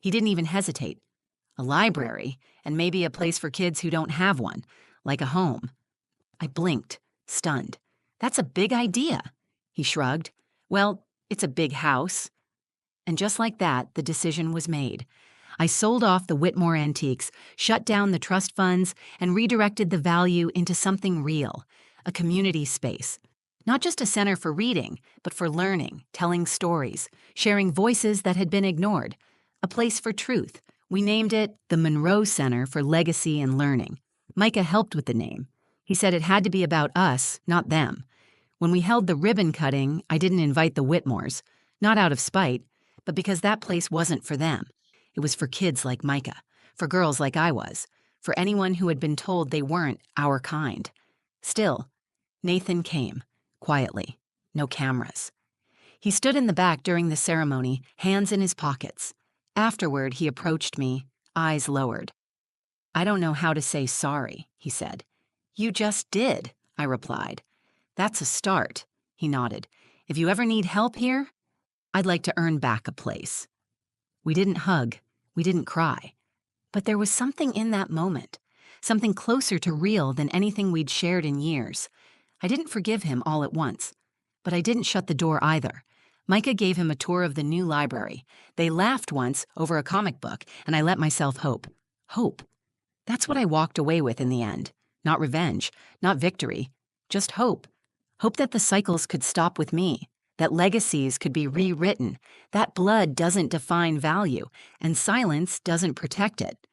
He didn't even hesitate. A library, and maybe a place for kids who don't have one, like a home. I blinked, stunned. That's a big idea. He shrugged. Well, it's a big house. And just like that, the decision was made. I sold off the Whitmore antiques, shut down the trust funds, and redirected the value into something real, a community space. Not just a center for reading, but for learning, telling stories, sharing voices that had been ignored. A place for truth. We named it the Monroe Center for Legacy and Learning. Micah helped with the name. He said it had to be about us, not them. When we held the ribbon cutting, I didn't invite the Whitmores, not out of spite, but because that place wasn't for them. It was for kids like Micah, for girls like I was, for anyone who had been told they weren't our kind. Still, Nathan came, quietly, no cameras. He stood in the back during the ceremony, hands in his pockets. Afterward, he approached me, eyes lowered. "I don't know how to say sorry," he said. "You just did," I replied. "That's a start," he nodded. "If you ever need help here, I'd like to earn back a place." We didn't hug, we didn't cry. But there was something in that moment, something closer to real than anything we'd shared in years. I didn't forgive him all at once, but I didn't shut the door either. Micah gave him a tour of the new library. They laughed once over a comic book, and I let myself hope. Hope. That's what I walked away with in the end. Not revenge, not victory, just hope. Hope that the cycles could stop with me, that legacies could be rewritten, that blood doesn't define value, and silence doesn't protect it.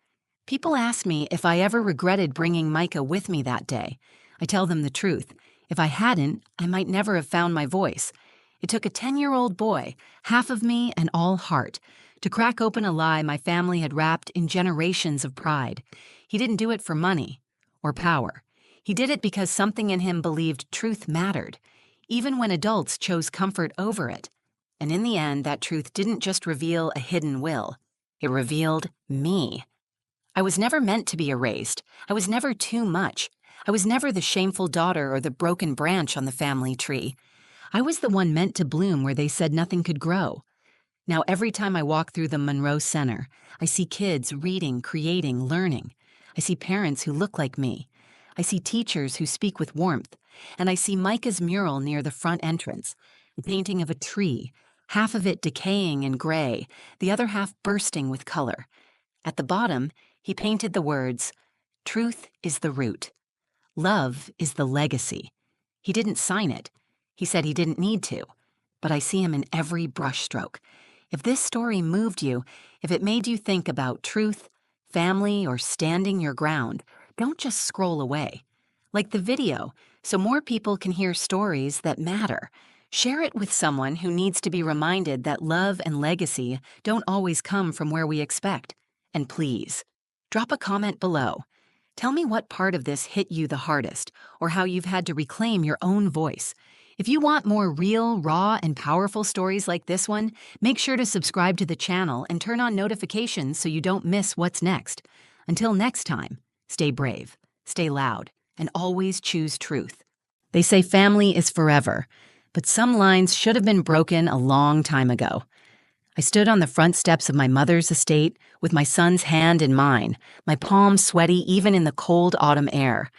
People ask me if I ever regretted bringing Micah with me that day. I tell them the truth. If I hadn't, I might never have found my voice. It took a 10-year-old boy, half of me and all heart, to crack open a lie my family had wrapped in generations of pride. He didn't do it for money or power. He did it because something in him believed truth mattered, even when adults chose comfort over it. And in the end, that truth didn't just reveal a hidden will. It revealed me. I was never meant to be erased. I was never too much. I was never the shameful daughter or the broken branch on the family tree. I was the one meant to bloom where they said nothing could grow. Now every time I walk through the Monroe Center, I see kids reading, creating, learning. I see parents who look like me. I see teachers who speak with warmth. And I see Micah's mural near the front entrance, a painting of a tree, half of it decaying and gray, the other half bursting with color. At the bottom, he painted the words, "Truth is the root. Love is the legacy." He didn't sign it. He said he didn't need to. But I see him in every brushstroke. If this story moved you, if it made you think about truth, family, or standing your ground, don't just scroll away. Like the video, so more people can hear stories that matter. Share it with someone who needs to be reminded that love and legacy don't always come from where we expect. And please, drop a comment below. Tell me what part of this hit you the hardest, or how you've had to reclaim your own voice. If you want more real, raw, and powerful stories like this one, make sure to subscribe to the channel and turn on notifications so you don't miss what's next. Until next time, stay brave, stay loud, and always choose truth. They say family is forever, but some lines should have been broken a long time ago. I stood on the front steps of my mother's estate with my son's hand in mine, my palms sweaty even in the cold autumn air.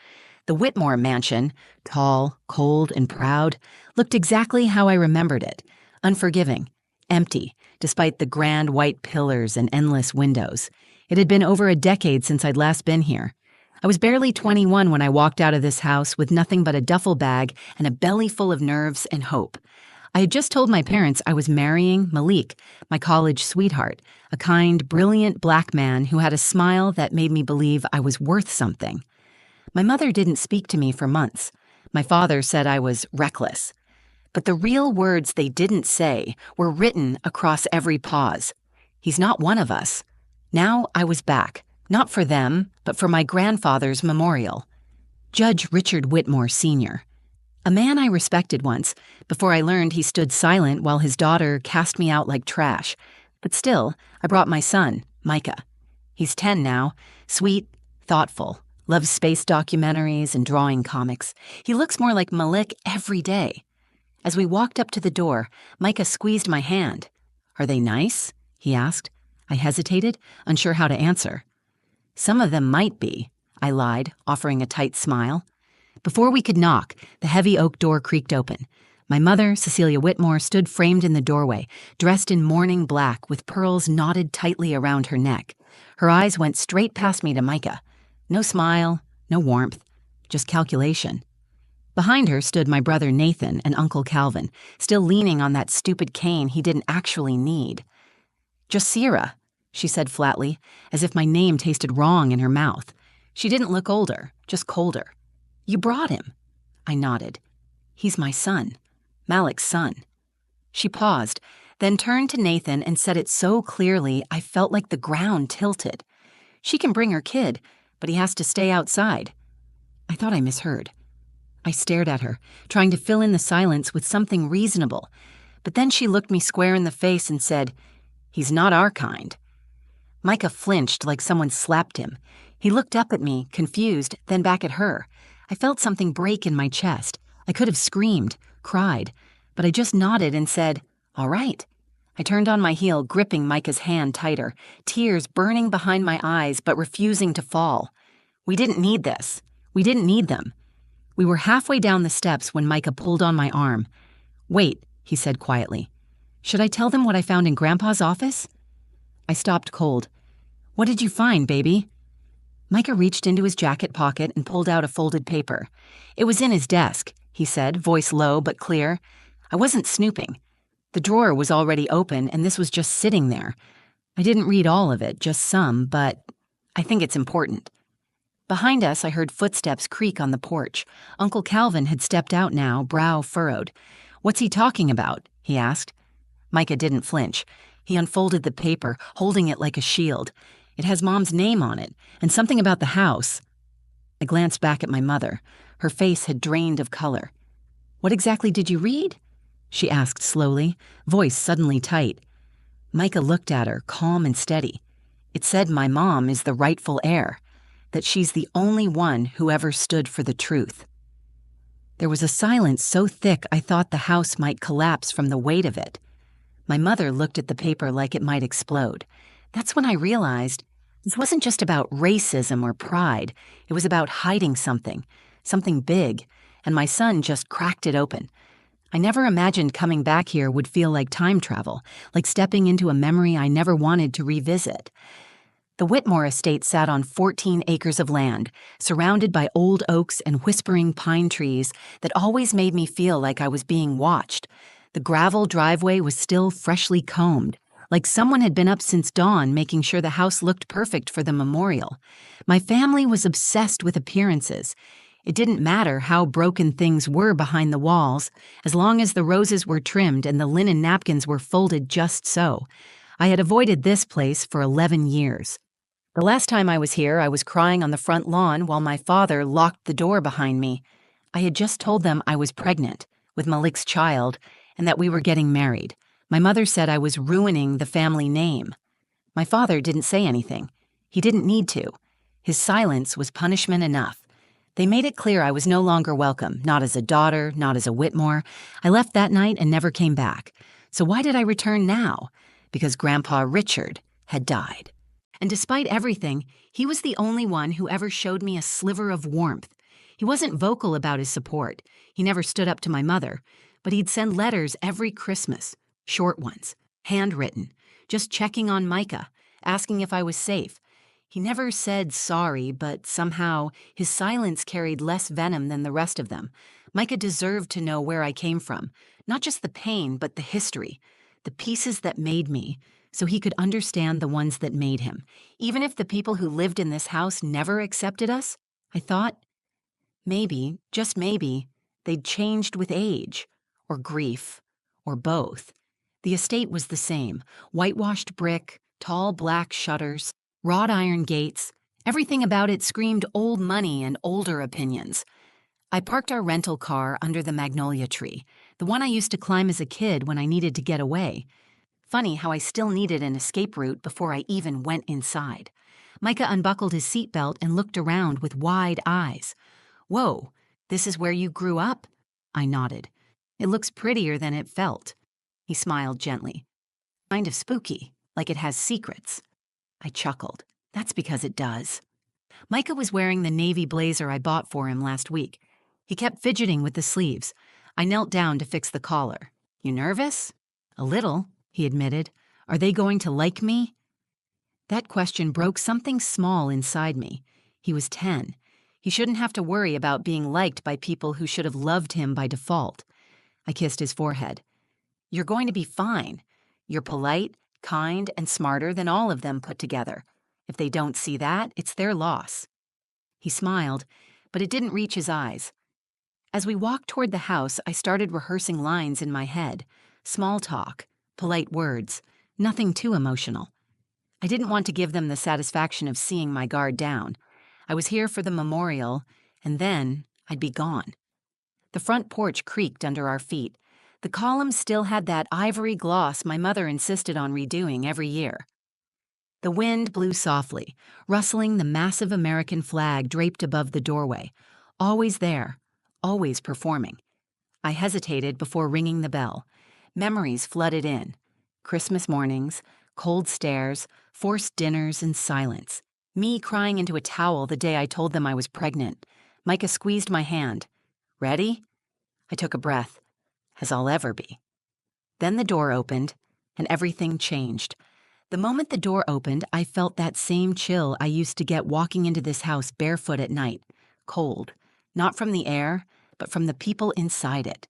The Whitmore mansion, tall, cold, and proud, looked exactly how I remembered it, unforgiving, empty, despite the grand white pillars and endless windows. It had been over a decade since I'd last been here. I was barely 21 when I walked out of this house with nothing but a duffel bag and a belly full of nerves and hope. I had just told my parents I was marrying Malik, my college sweetheart, a kind, brilliant black man who had a smile that made me believe I was worth something. My mother didn't speak to me for months. My father said I was reckless. But the real words they didn't say were written across every pause. He's not one of us. Now I was back, not for them, but for my grandfather's memorial. Judge Richard Whitmore, Sr. A man I respected once, before I learned he stood silent while his daughter cast me out like trash. But still, I brought my son, Micah. He's 10 now, sweet, thoughtful, loves space documentaries and drawing comics. He looks more like Malik every day. As we walked up to the door, Micah squeezed my hand. "Are they nice?" he asked. I hesitated, unsure how to answer. Some of them might be, I lied, offering a tight smile. Before we could knock, the heavy oak door creaked open. My mother, Cecilia Whitmore, stood framed in the doorway, dressed in mourning black with pearls knotted tightly around her neck. Her eyes went straight past me to Micah. No smile, no warmth, just calculation. Behind her stood my brother Nathan and Uncle Calvin, still leaning on that stupid cane he didn't actually need. "Josira," she said flatly, as if my name tasted wrong in her mouth. She didn't look older, just colder. "You brought him." I nodded. "He's my son. Malik's son." She paused, then turned to Nathan and said it so clearly I felt like the ground tilted. "She can bring her kid, but he has to stay outside." I thought I misheard. I stared at her, trying to fill in the silence with something reasonable, but then she looked me square in the face and said, "He's not our kind." Micah flinched like someone slapped him. He looked up at me, confused, then back at her. I felt something break in my chest. I could have screamed, cried, but I just nodded and said, "All right." I turned on my heel, gripping Micah's hand tighter, tears burning behind my eyes but refusing to fall. We didn't need this. We didn't need them. We were halfway down the steps when Micah pulled on my arm. "Wait," he said quietly. "Should I tell them what I found in Grandpa's office?" I stopped cold. "What did you find, baby?" Micah reached into his jacket pocket and pulled out a folded paper. "It was in his desk," he said, voice low but clear. "I wasn't snooping. The drawer was already open, and this was just sitting there. I didn't read all of it, just some, but I think it's important." Behind us, I heard footsteps creak on the porch. Uncle Calvin had stepped out now, brow furrowed. "What's he talking about?" he asked. Micah didn't flinch. He unfolded the paper, holding it like a shield. "It has Mom's name on it, and something about the house." I glanced back at my mother. Her face had drained of color. "What exactly did you read?" she asked slowly, voice suddenly tight. Micah looked at her, calm and steady. "It said my mom is the rightful heir, that she's the only one who ever stood for the truth." There was a silence so thick I thought the house might collapse from the weight of it. My mother looked at the paper like it might explode. That's when I realized this wasn't just about racism or pride. It was about hiding something big, and my son just cracked it open. I never imagined coming back here would feel like time travel, like stepping into a memory I never wanted to revisit. The Whitmore estate sat on 14 acres of land, surrounded by old oaks and whispering pine trees that always made me feel like I was being watched. The gravel driveway was still freshly combed, like someone had been up since dawn making sure the house looked perfect for the memorial. My family was obsessed with appearances. It didn't matter how broken things were behind the walls, as long as the roses were trimmed and the linen napkins were folded just so. I had avoided this place for 11 years. The last time I was here, I was crying on the front lawn while my father locked the door behind me. I had just told them I was pregnant with Malik's child and that we were getting married. My mother said I was ruining the family name. My father didn't say anything. He didn't need to. His silence was punishment enough. They made it clear I was no longer welcome, not as a daughter, not as a Whitmore. I left that night and never came back. So why did I return now? Because Grandpa Richard had died. And despite everything, he was the only one who ever showed me a sliver of warmth. He wasn't vocal about his support. He never stood up to my mother, but he'd send letters every Christmas, short ones, handwritten, just checking on Micah, asking if I was safe. He never said sorry, but somehow his silence carried less venom than the rest of them. Micah deserved to know where I came from, not just the pain, but the history, the pieces that made me, so he could understand the ones that made him. Even if the people who lived in this house never accepted us, I thought, maybe, just maybe, they'd changed with age, or grief, or both. The estate was the same, whitewashed brick, tall black shutters, wrought iron gates. Everything about it screamed old money and older opinions. I parked our rental car under the magnolia tree, the one I used to climb as a kid when I needed to get away. Funny how I still needed an escape route before I even went inside. Micah unbuckled his seatbelt and looked around with wide eyes. "Whoa, this is where you grew up?" I nodded. "It looks prettier than it felt." He smiled gently. "Kind of spooky, like it has secrets. I chuckled. That's because it does. Micah was wearing the navy blazer I bought for him last week. He kept fidgeting with the sleeves. I knelt down to fix the collar. You nervous? A little, he admitted. Are they going to like me? That question broke something small inside me. He was 10. He shouldn't have to worry about being liked by people who should have loved him by default. I kissed his forehead. You're going to be fine. You're polite, kind, and smarter than all of them put together. If they don't see that, it's their loss. He smiled, but it didn't reach his eyes. As we walked toward the house, I started rehearsing lines in my head. Small talk, polite words, nothing too emotional. I didn't want to give them the satisfaction of seeing my guard down. I was here for the memorial, and then I'd be gone. The front porch creaked under our feet. The columns still had that ivory gloss my mother insisted on redoing every year. The wind blew softly, rustling the massive American flag draped above the doorway. Always there, always performing. I hesitated before ringing the bell. Memories flooded in. Christmas mornings, cold stares, forced dinners, and silence. Me crying into a towel the day I told them I was pregnant. Micah squeezed my hand. Ready? I took a breath. As I'll ever be. Then the door opened, and everything changed. The moment the door opened, I felt that same chill I used to get walking into this house barefoot at night. Cold. Not from the air, but from the people inside it.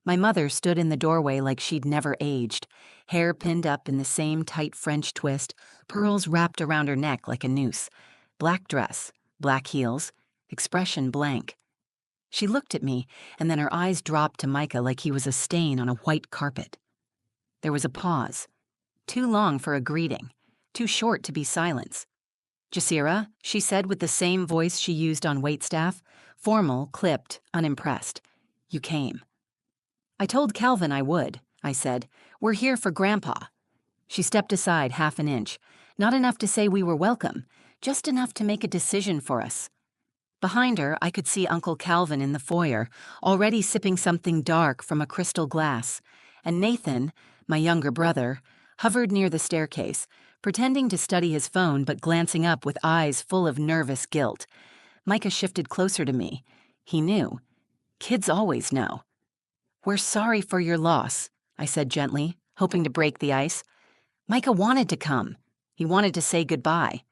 My mother stood in the doorway like she'd never aged, hair pinned up in the same tight French twist, pearls wrapped around her neck like a noose, black dress, black heels, expression blank. She looked at me, and then her eyes dropped to Micah like he was a stain on a white carpet. There was a pause. Too long for a greeting, too short to be silence. Jasira, she said with the same voice she used on waitstaff, formal, clipped, unimpressed. You came. I told Calvin I would, I said. We're here for Grandpa. She stepped aside half an inch, not enough to say we were welcome, just enough to make a decision for us. Behind her, I could see Uncle Calvin in the foyer, already sipping something dark from a crystal glass, and Nathan, my younger brother, hovered near the staircase, pretending to study his phone but glancing up with eyes full of nervous guilt. Micah shifted closer to me. He knew. Kids always know. We're sorry for your loss, I said gently, hoping to break the ice. Micah wanted to come. He wanted to say goodbye.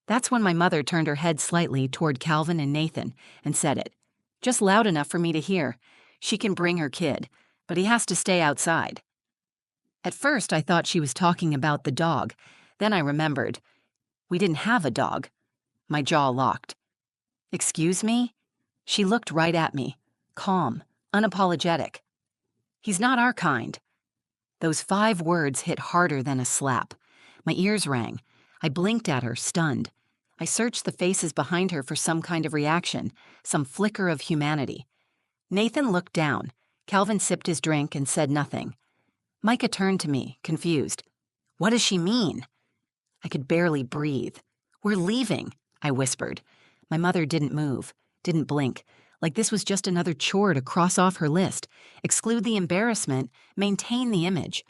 That's when my mother turned her head slightly toward Calvin and Nathan and said it, just loud enough for me to hear. She can bring her kid, but he has to stay outside. At first, I thought she was talking about the dog. Then I remembered. We didn't have a dog. My jaw locked. Excuse me? She looked right at me, calm, unapologetic. He's not our kind. Those 5 words hit harder than a slap. My ears rang. I blinked at her, stunned. I searched the faces behind her for some kind of reaction, some flicker of humanity. Nathan looked down. Calvin sipped his drink and said nothing. Micah turned to me, confused. What does she mean? I could barely breathe. We're leaving, I whispered. My mother didn't move, didn't blink, like this was just another chore to cross off her list, exclude the embarrassment, maintain the image.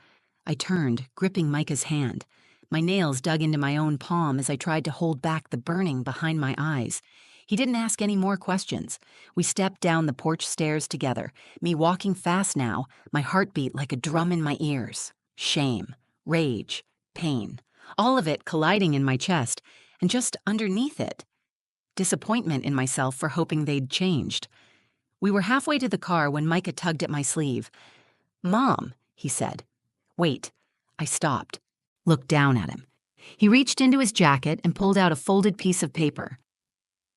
I turned, gripping Micah's hand. My nails dug into my own palm as I tried to hold back the burning behind my eyes. He didn't ask any more questions. We stepped down the porch stairs together, me walking fast now, my heartbeat like a drum in my ears. Shame, rage, pain, all of it colliding in my chest, and just underneath it, disappointment in myself for hoping they'd changed. We were halfway to the car when Micah tugged at my sleeve. Mom, he said. Wait. I stopped, looked down at him. He reached into his jacket and pulled out a folded piece of paper.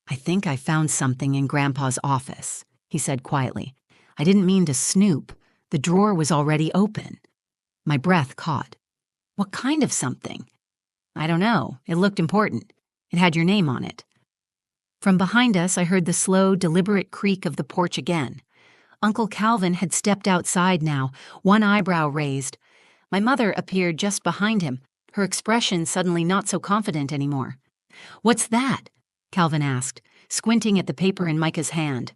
I think I found something in Grandpa's office, he said quietly. I didn't mean to snoop. The drawer was already open. My breath caught. What kind of something? I don't know. It looked important. It had your name on it. From behind us, I heard the slow, deliberate creak of the porch again. Uncle Calvin had stepped outside now, one eyebrow raised. My mother appeared just behind him, her expression suddenly not so confident anymore. What's that? Calvin asked, squinting at the paper in Micah's hand.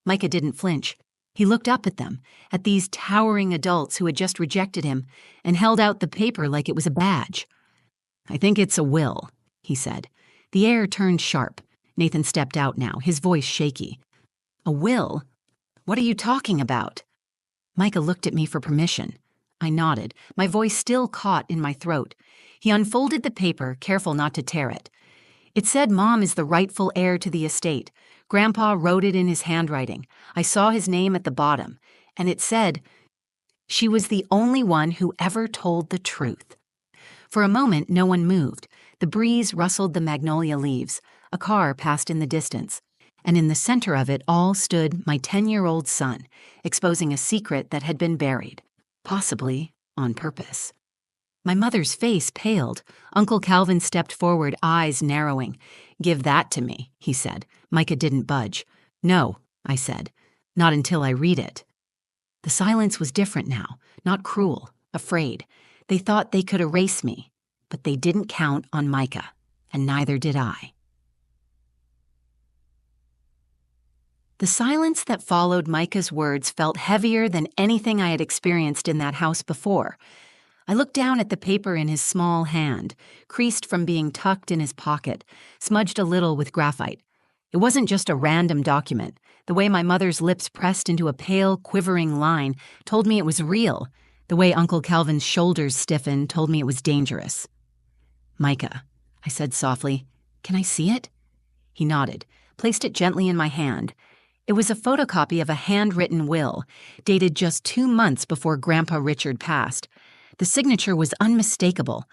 Micah didn't flinch. He looked up at them, at these towering adults who had just rejected him, and held out the paper like it was a badge. "I think it's a will," he said. The air turned sharp. Nathan stepped out now, his voice shaky. "A will? What are you talking about?" Micah looked at me for permission. I nodded, my voice still caught in my throat. He unfolded the paper, careful not to tear it. It said Mom is the rightful heir to the estate. Grandpa wrote it in his handwriting. I saw his name at the bottom, and it said, "She was the only one who ever told the truth." For a moment, no one moved. The breeze rustled the magnolia leaves. A car passed in the distance. And in the center of it all stood my 10-year-old son, exposing a secret that had been buried, possibly on purpose. My mother's face paled. Uncle Calvin stepped forward, eyes narrowing. "Give that to me," he said. Micah didn't budge. "No," I said. "Not until I read it." The silence was different now, not cruel, afraid. They thought they could erase me, but they didn't count on Micah, and neither did I. The silence that followed Micah's words felt heavier than anything I had experienced in that house before. I looked down at the paper in his small hand, creased from being tucked in his pocket, smudged a little with graphite. It wasn't just a random document. The way my mother's lips pressed into a pale, quivering line told me it was real. The way Uncle Calvin's shoulders stiffened told me it was dangerous. "Micah," I said softly, "can I see it?" He nodded, placed it gently in my hand. It was a photocopy of a handwritten will, dated just 2 months before Grandpa Richard passed. The signature was unmistakable.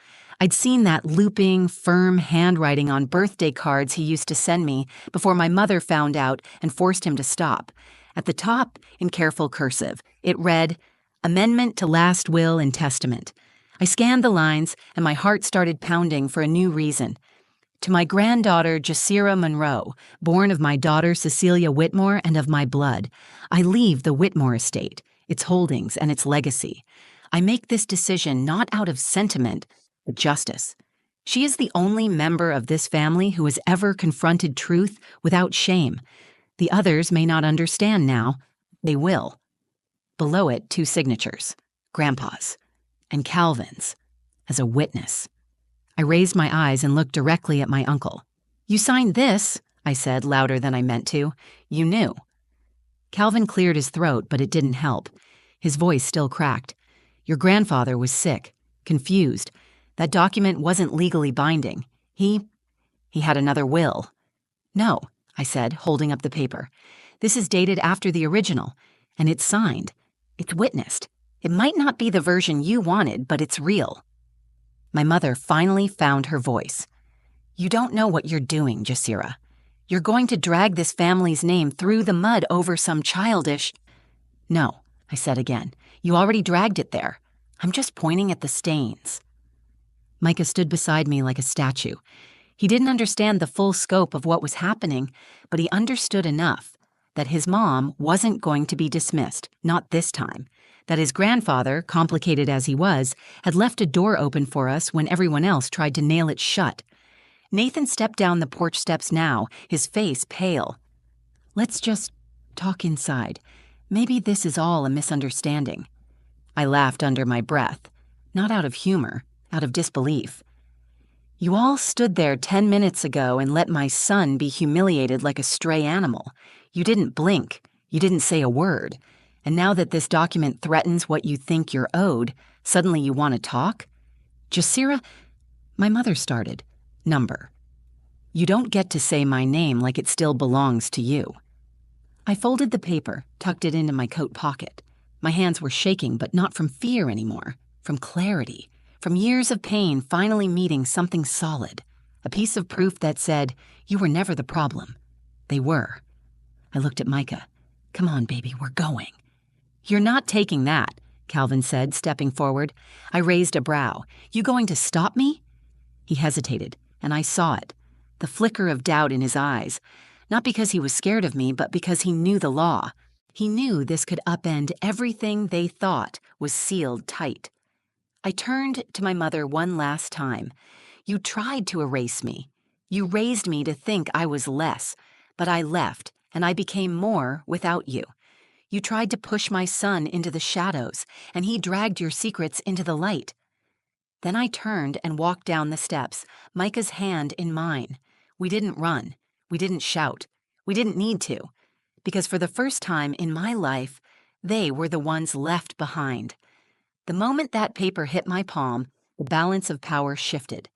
I'd seen that looping, firm handwriting on birthday cards he used to send me before my mother found out and forced him to stop. At the top, in careful cursive, it read, "Amendment to Last Will and Testament." I scanned the lines, and my heart started pounding for a new reason. "To my granddaughter, Jasira Monroe, born of my daughter Cecilia Whitmore and of my blood, I leave the Whitmore estate, its holdings and its legacy. I make this decision not out of sentiment, but justice. She is the only member of this family who has ever confronted truth without shame. The others may not understand now. They will." Below it, 2 signatures, Grandpa's and Calvin's, as a witness. I raised my eyes and looked directly at my uncle. "You signed this," I said, louder than I meant to. "You knew." Calvin cleared his throat, but it didn't help. His voice still cracked. "Your grandfather was sick, confused. That document wasn't legally binding. He had another will." "No," I said, holding up the paper. "This is dated after the original, and it's signed. It's witnessed. It might not be the version you wanted, but it's real." My mother finally found her voice. "You don't know what you're doing, Jasira. You're going to drag this family's name through the mud over some childish—" "No," I said again. "You already dragged it there. I'm just pointing at the stains." Micah stood beside me like a statue. He didn't understand the full scope of what was happening, but he understood enough that his mom wasn't going to be dismissed, not this time. That his grandfather, complicated as he was, had left a door open for us when everyone else tried to nail it shut. Nathan stepped down the porch steps now, his face pale. "Let's just talk inside. Maybe this is all a misunderstanding." I laughed under my breath, not out of humor, out of disbelief. "You all stood there 10 minutes ago and let my son be humiliated like a stray animal. You didn't blink. You didn't say a word. And now that this document threatens what you think you're owed, suddenly you want to talk? Jasira," my mother started. "Number. You don't get to say my name like it still belongs to you." I folded the paper, tucked it into my coat pocket. My hands were shaking, but not from fear anymore, from clarity, from years of pain finally meeting something solid, a piece of proof that said, you were never the problem. They were. I looked at Micah. "Come on, baby, we're going." "You're not taking that," Calvin said, stepping forward. I raised a brow. "You going to stop me?" He hesitated, and I saw it, the flicker of doubt in his eyes, not because he was scared of me, but because he knew the law. He knew this could upend everything they thought was sealed tight. I turned to my mother one last time. "You tried to erase me. You raised me to think I was less, but I left, and I became more without you. You tried to push my son into the shadows, and he dragged your secrets into the light. Then I turned and walked down the steps, Micah's hand in mine. We didn't run. We didn't shout. We didn't need to, because for the first time in my life, they were the ones left behind. The moment that paper hit my palm, the balance of power shifted.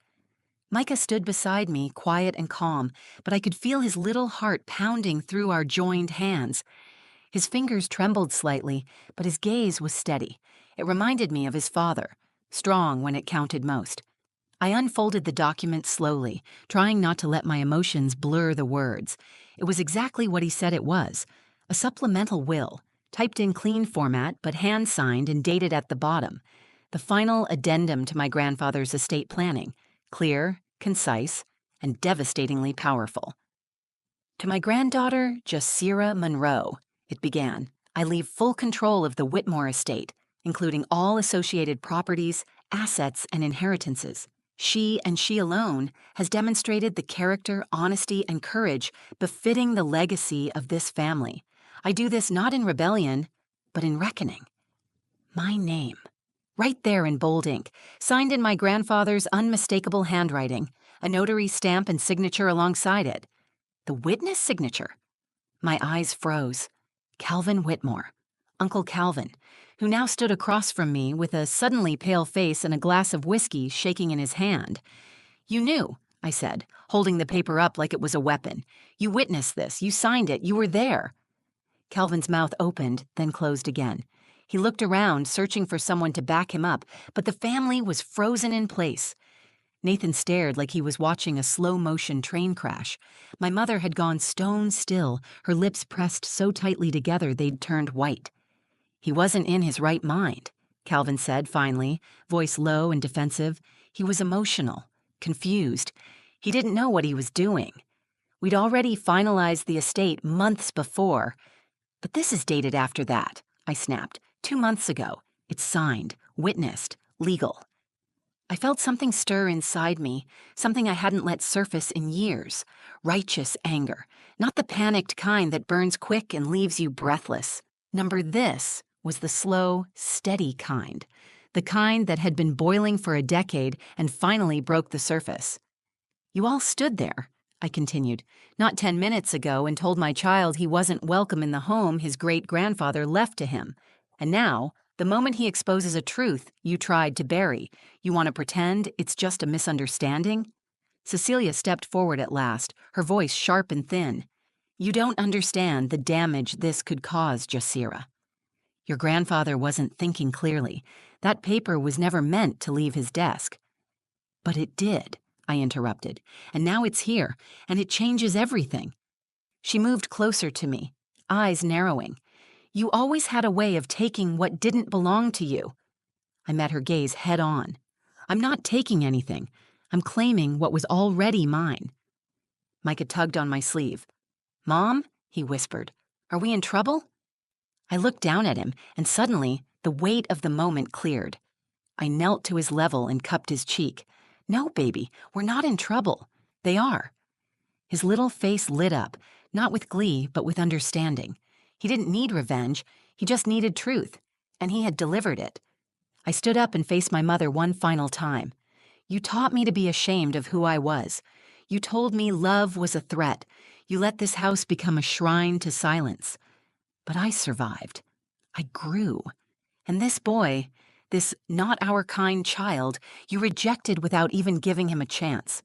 Micah stood beside me, quiet and calm, but I could feel his little heart pounding through our joined hands. His fingers trembled slightly, but his gaze was steady. It reminded me of his father, strong when it counted most. I unfolded the document slowly, trying not to let my emotions blur the words. It was exactly what he said it was, a supplemental will, typed in clean format but hand-signed and dated at the bottom. The final addendum to my grandfather's estate planning, clear, concise, and devastatingly powerful. To my granddaughter, Jasira Monroe, it began, I leave full control of the Whitmore estate, including all associated properties, assets, and inheritances. She, and she alone, has demonstrated the character, honesty, and courage befitting the legacy of this family. I do this not in rebellion, but in reckoning. My name, right there in bold ink, signed in my grandfather's unmistakable handwriting, a notary stamp and signature alongside it. The witness signature. My eyes froze. Calvin Whitmore, Uncle Calvin, who now stood across from me with a suddenly pale face and a glass of whiskey shaking in his hand. You knew, I said, holding the paper up like it was a weapon. You witnessed this. You signed it. You were there. Calvin's mouth opened, then closed again. He looked around, searching for someone to back him up, but the family was frozen in place. Nathan stared like he was watching a slow-motion train crash. My mother had gone stone still, her lips pressed so tightly together they'd turned white. He wasn't in his right mind, Calvin said finally, voice low and defensive. He was emotional, confused. He didn't know what he was doing. We'd already finalized the estate months before. But this is dated after that, I snapped. 2 months ago. It's signed, witnessed, legal. I felt something stir inside me, something I hadn't let surface in years. Righteous anger, not the panicked kind that burns quick and leaves you breathless. This was the slow, steady kind, the kind that had been boiling for a decade and finally broke the surface. You all stood there, I continued, not 10 minutes ago, and told my child he wasn't welcome in the home his great-grandfather left to him. And now, the moment he exposes a truth you tried to bury, you want to pretend it's just a misunderstanding? Cecilia stepped forward at last, her voice sharp and thin. You don't understand the damage this could cause, Jasira. Your grandfather wasn't thinking clearly. That paper was never meant to leave his desk. But it did, I interrupted, and now it's here, and it changes everything. She moved closer to me, eyes narrowing. You always had a way of taking what didn't belong to you. I met her gaze head on. I'm not taking anything. I'm claiming what was already mine. Micah tugged on my sleeve. Mom, he whispered, are we in trouble? I looked down at him, and suddenly the weight of the moment cleared. I knelt to his level and cupped his cheek. No, baby, we're not in trouble. They are. His little face lit up, not with glee, but with understanding. He didn't need revenge, he just needed truth, and he had delivered it. I stood up and faced my mother one final time. You taught me to be ashamed of who I was. You told me love was a threat. You let this house become a shrine to silence. But I survived. I grew. And this boy, this not our kind child, you rejected without even giving him a chance.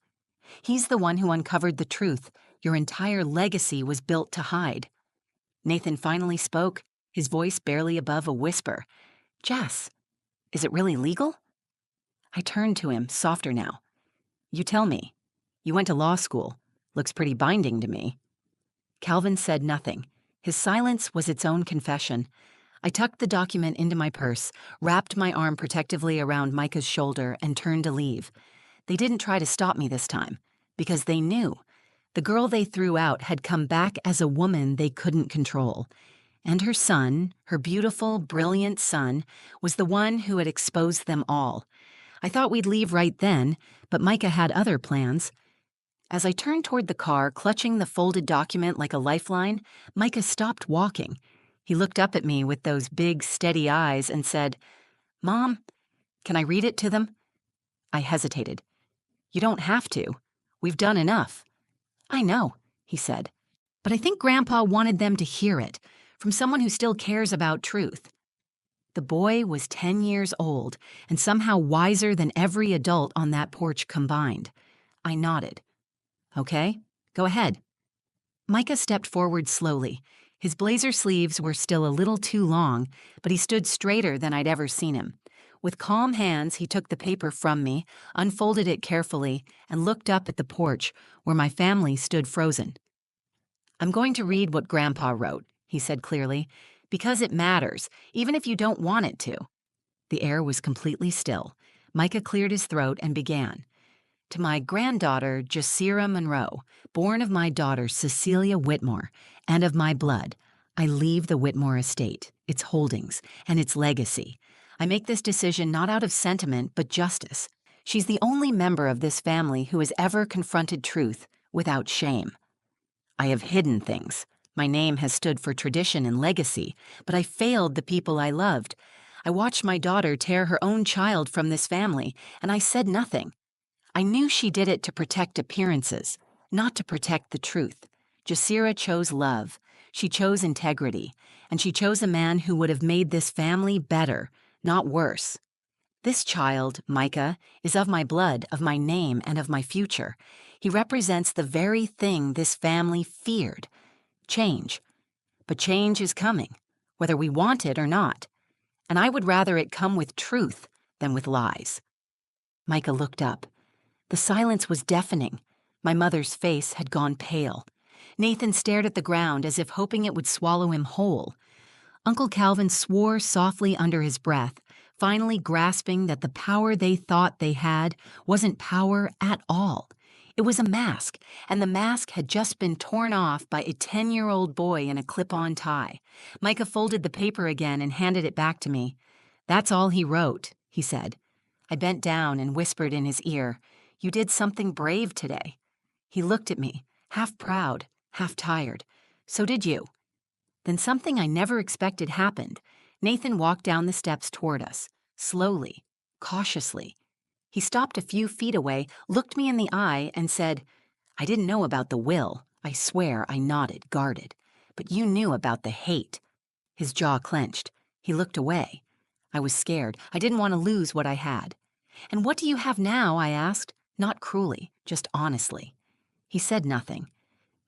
He's the one who uncovered the truth your entire legacy was built to hide. Nathan finally spoke, his voice barely above a whisper. Jess, is it really legal? I turned to him, softer now. You tell me. You went to law school. Looks pretty binding to me. Calvin said nothing. His silence was its own confession. I tucked the document into my purse, wrapped my arm protectively around Micah's shoulder, and turned to leave. They didn't try to stop me this time, because they knew. The girl they threw out had come back as a woman they couldn't control. And her son, her beautiful, brilliant son, was the one who had exposed them all. I thought we'd leave right then, but Micah had other plans. As I turned toward the car, clutching the folded document like a lifeline, Micah stopped walking. He looked up at me with those big, steady eyes and said, "Mom, can I read it to them?" I hesitated. "You don't have to. We've done enough." "I know," he said, "but I think Grandpa wanted them to hear it, from someone who still cares about truth." The boy was 10 years old and somehow wiser than every adult on that porch combined. I nodded. "Okay, go ahead." Micah stepped forward slowly. His blazer sleeves were still a little too long, but he stood straighter than I'd ever seen him. With calm hands, he took the paper from me, unfolded it carefully, and looked up at the porch, where my family stood frozen. "I'm going to read what Grandpa wrote," he said clearly, "because it matters, even if you don't want it to." The air was completely still. Micah cleared his throat and began. "To my granddaughter, Jasira Monroe, born of my daughter, Cecilia Whitmore, and of my blood, I leave the Whitmore estate, its holdings, and its legacy. I make this decision not out of sentiment, but justice. She's the only member of this family who has ever confronted truth without shame. I have hidden things. My name has stood for tradition and legacy, but I failed the people I loved. I watched my daughter tear her own child from this family, and I said nothing. I knew she did it to protect appearances, not to protect the truth. Jasira chose love. She chose integrity, and she chose a man who would have made this family better, not worse. This child, Micah, is of my blood, of my name, and of my future. He represents the very thing this family feared: change. But change is coming, whether we want it or not. And I would rather it come with truth than with lies." Micah looked up. The silence was deafening. My mother's face had gone pale. Nathan stared at the ground as if hoping it would swallow him whole. Uncle Calvin swore softly under his breath, finally grasping that the power they thought they had wasn't power at all. It was a mask, and the mask had just been torn off by a 10-year-old boy in a clip-on tie. Micah folded the paper again and handed it back to me. "That's all he wrote," he said. I bent down and whispered in his ear, "You did something brave today." He looked at me, half proud, half tired. "So did you." Then something I never expected happened. Nathan walked down the steps toward us, slowly, cautiously. He stopped a few feet away, looked me in the eye, and said, "I didn't know about the will." I swear I nodded, guarded. "But you knew about the hate." His jaw clenched. He looked away. I was scared. I didn't want to lose what I had. "And what do you have now?" I asked, not cruelly, just honestly. He said nothing.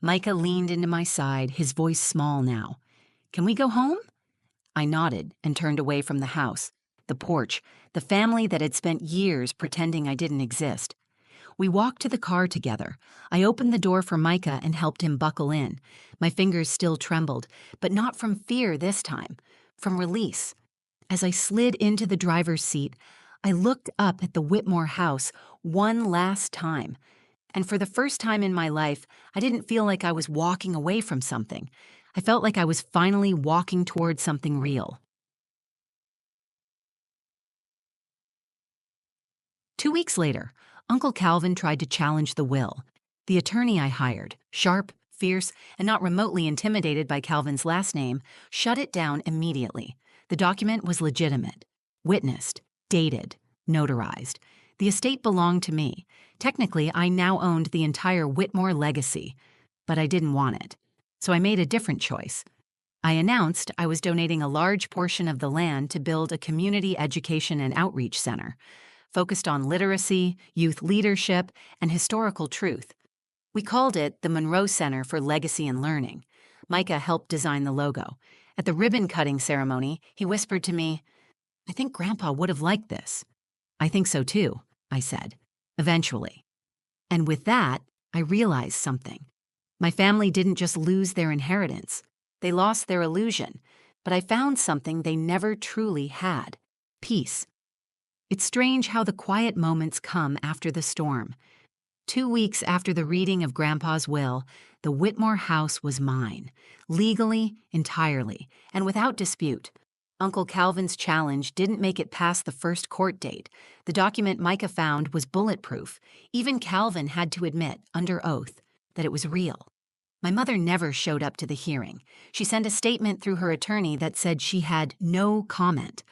Micah leaned into my side, his voice small now. "Can we go home?" I nodded and turned away from the house, the porch, the family that had spent years pretending I didn't exist. We walked to the car together. I opened the door for Micah and helped him buckle in. My fingers still trembled, but not from fear this time, from release. As I slid into the driver's seat, I looked up at the Whitmore house one last time. And for the first time in my life, I didn't feel like I was walking away from something. I felt like I was finally walking toward something real. 2 weeks later, Uncle Calvin tried to challenge the will. The attorney I hired, sharp, fierce, and not remotely intimidated by Calvin's last name, shut it down immediately. The document was legitimate, witnessed, dated, notarized. The estate belonged to me. Technically, I now owned the entire Whitmore legacy, but I didn't want it. So I made a different choice. I announced I was donating a large portion of the land to build a community education and outreach center, focused on literacy, youth leadership, and historical truth. We called it the Monroe Center for Legacy and Learning. Micah helped design the logo. At the ribbon-cutting ceremony, he whispered to me, "I think Grandpa would have liked this." "I think so too," I said, eventually. And with that, I realized something. My family didn't just lose their inheritance. They lost their illusion, but I found something they never truly had: peace. It's strange how the quiet moments come after the storm. 2 weeks after the reading of Grandpa's will, the Whitmore house was mine, legally, entirely, and without dispute. Uncle Calvin's challenge didn't make it past the first court date. The document Micah found was bulletproof. Even Calvin had to admit, under oath, that it was real. My mother never showed up to the hearing. She sent a statement through her attorney that said she had no comment.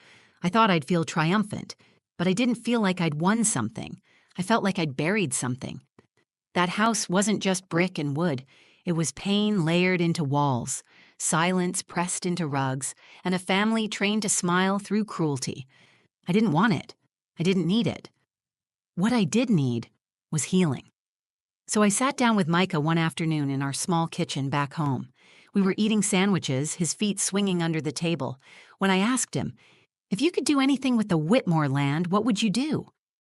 I thought I'd feel triumphant, but I didn't feel like I'd won something. I felt like I'd buried something. That house wasn't just brick and wood. It was pain layered into walls, silence pressed into rugs, and a family trained to smile through cruelty. I didn't want it. I didn't need it. What I did need was healing. So I sat down with Micah one afternoon in our small kitchen back home. We were eating sandwiches, his feet swinging under the table, when I asked him, "If you could do anything with the Whitmore land, what would you do?"